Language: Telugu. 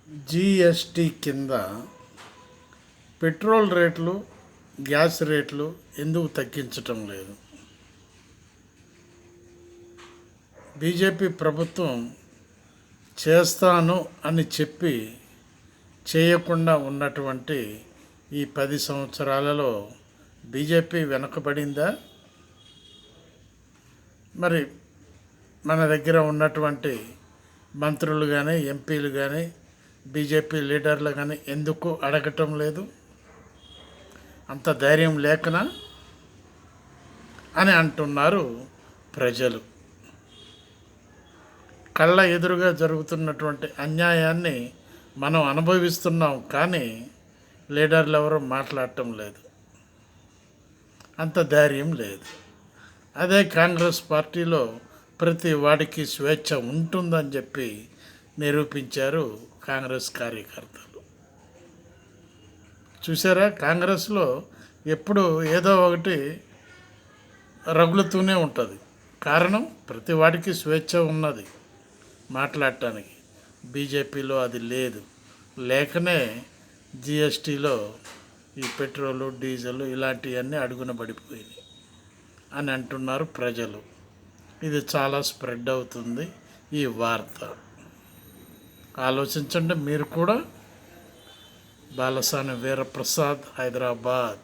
జిఎస్టి కింద పెట్రోల్ రేట్లు, గ్యాస్ రేట్లు ఎందుకు తగ్గించటం లేదు? బీజేపీ ప్రభుత్వం చేస్తాను అని చెప్పి చేయకుండా ఉన్నటువంటి ఈ 10 సంవత్సరాలలో బీజేపీ వెనకబడిందా? మరి మన దగ్గర ఉన్నటువంటి మంత్రులు కానీ, ఎంపీలు కానీ, బీజేపీ లీడర్లు కానీ ఎందుకు అడగటం లేదు? అంత ధైర్యం లేకనా అని అంటున్నారు ప్రజలు. కళ్ళ ఎదురుగా జరుగుతున్నటువంటి అన్యాయాన్ని మనం అనుభవిస్తున్నాం, కానీ లీడర్లు ఎవరు మాట్లాడటం లేదు, అంత ధైర్యం లేదు. అదే కాంగ్రెస్ పార్టీలో ప్రతి వాడికి స్వేచ్ఛ ఉంటుందని చెప్పి నిరూపించారు కాంగ్రెస్ కార్యకర్తలు. చూసారా, కాంగ్రెస్లో ఎప్పుడు ఏదో ఒకటి రగులుతూనే ఉంటుంది. కారణం, ప్రతి వాడికి స్వేచ్ఛ ఉన్నది మాట్లాడటానికి. బీజేపీలో అది లేదు. లేకనే జిఎస్టీలో ఈ పెట్రోలు, డీజిల్ ఇలాంటివన్నీ అడుగున పడిపోయినాయి అని అంటున్నారు ప్రజలు. ఇది చాలా స్ప్రెడ్ అవుతుంది ఈ వార్త. ఆలోచించండి మీరు కూడా. బాలసాని వీరప్రసాద్, హైదరాబాద్.